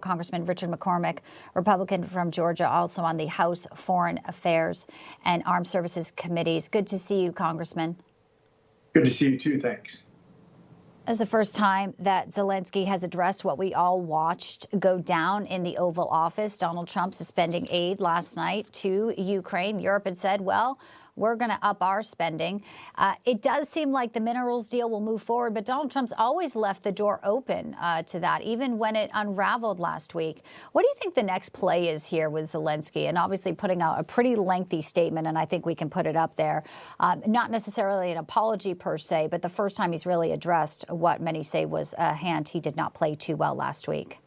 Congressman Richard McCormick, Republican from Georgia, also on the House Foreign Affairs and Armed Services Committees. Good to see you, Congressman. Good to see you too, thanks. This is the first time that Zelenskyy has addressed what we all watched go down in the Oval Office. Donald Trump suspending aid last night to Ukraine. Europe had said, well, we're going to up our spending. It does seem like the minerals deal will move forward, but Donald Trump's always left the door open to that, even when it unraveled last week. What do you think the next play is here with Zelenskyy? And obviously putting out a pretty lengthy statement, and I think we can put it up there. Not necessarily an apology per se, but the first time he's really addressed what many say was a hand he did not play too well last week.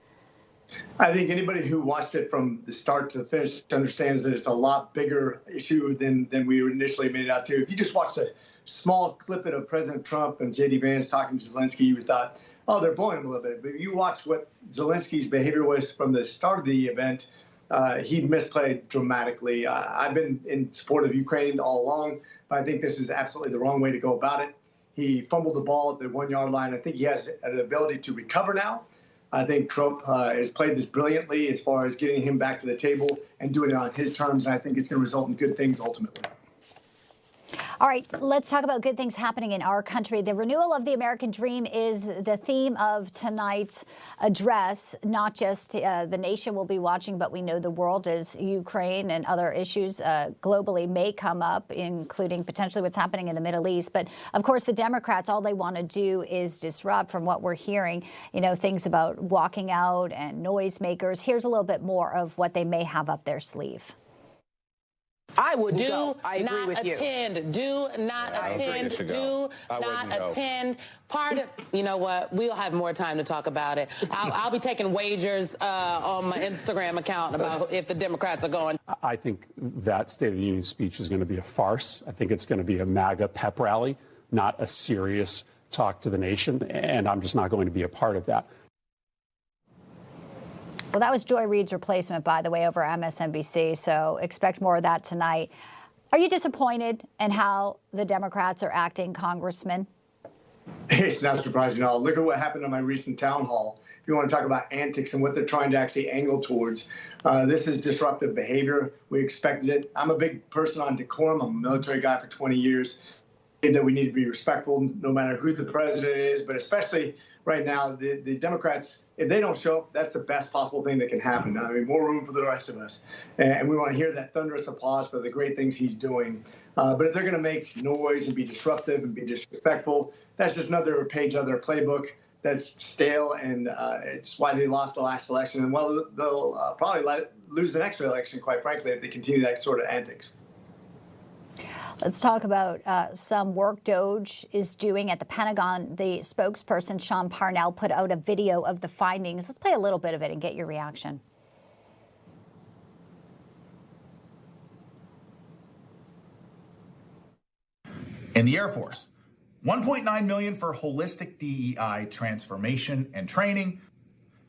I think anybody who watched it from the start to the finish understands that it's a lot bigger issue than we initially made it out to. If you just watched a small clip of President Trump and J.D. Vance talking to Zelenskyy, you thought, oh, they're blowing him a little bit. But if you watch what Zelensky's behavior was from the start of the event, he misplayed dramatically. I've been in support of Ukraine all along, but I think this is absolutely the wrong way to go about it. He fumbled the ball at the 1 yard line. I think he has an ability to recover now. I think Trump has played this brilliantly as far as getting him back to the table and doing it on his terms. And I think it's going to result in good things ultimately. All right, let's talk about good things happening in our country. The renewal of the American dream is the theme of tonight's address. Not just the nation will be watching, but we know the world, as Ukraine and other issues globally may come up, including potentially what's happening in the Middle East. But of course, the Democrats, all they want to do is disrupt. From what we're hearing, things about walking out and noisemakers. Here's a little bit more of what they may have up their sleeve. I would do not attend. Do not attend. Do not attend. Part of, you know what? We'll have more time to talk about it. I'll be taking wagers on my Instagram account about if the Democrats are going. I think that State of the Union speech is going to be a farce. I think it's going to be a MAGA pep rally, not a serious talk to the nation. And I'm just not going to be a part of that. Well, that was Joy Reid's replacement, by the way, over MSNBC, so expect more of that tonight. Are you disappointed in how the Democrats are acting, Congressman? It's not surprising at all. Look at what happened on my recent town hall. If you want to talk about antics and what they're trying to actually angle towards, this is disruptive behavior. We expected it. I'm a big person on decorum. I'm a military guy for 20 years. That we need to be respectful no matter who the president is, but especially right now, the Democrats, if they don't show up, that's the best possible thing that can happen. I mean, more room for the rest of us. And we want to hear that thunderous applause for the great things he's doing. But if they're going to make noise and be disruptive and be disrespectful, that's just another page of their playbook that's stale, and it's why they lost the last election. And well, they'll probably lose the next election, quite frankly, if they continue that sort of antics. Let's talk about some work DOGE is doing at the Pentagon. The spokesperson, Sean Parnell, put out a video of the findings. Let's play a little bit of it and get your reaction. In the Air Force, $1.9 million for holistic DEI transformation and training.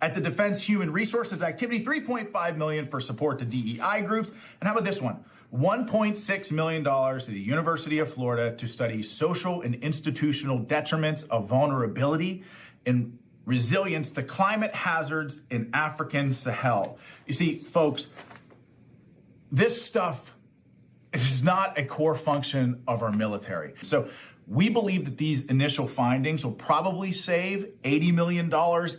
At the Defense Human Resources Activity, $3.5 million for support to DEI groups. And how about this one? $1.6 million to the University of Florida to study social and institutional detriments of vulnerability and resilience to climate hazards in African Sahel. You see, folks, this stuff is not a core function of our military. So we believe that these initial findings will probably save $80 million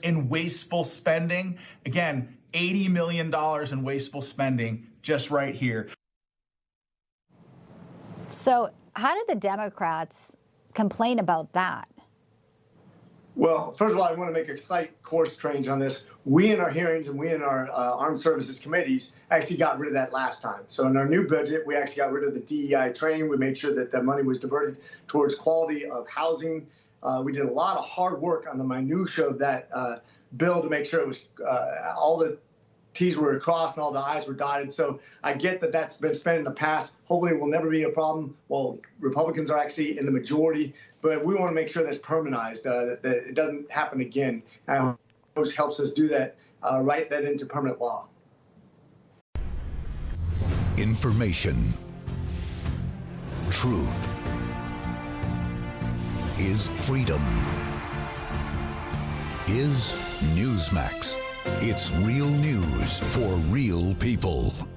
in wasteful spending. Again, $80 million in wasteful spending just right here. So how did the Democrats complain about that? Well, first of all, I want to make a slight course change on this. We in our hearings and we in our armed services committees actually got rid of that last time. So in our new budget, we actually got rid of the DEI training. We made sure that the money was diverted towards quality of housing. We did a lot of hard work on the minutia of that bill to make sure it was all the T's were crossed and all the I's were dotted. So I get that that's been spent in the past. Hopefully it will never be a problem. Well, Republicans are actually in the majority, but we want to make sure that's permanentized, that it doesn't happen again. And which helps us do that, write that into permanent law. Information. Truth is freedom. Is Newsmax. It's real news for real people.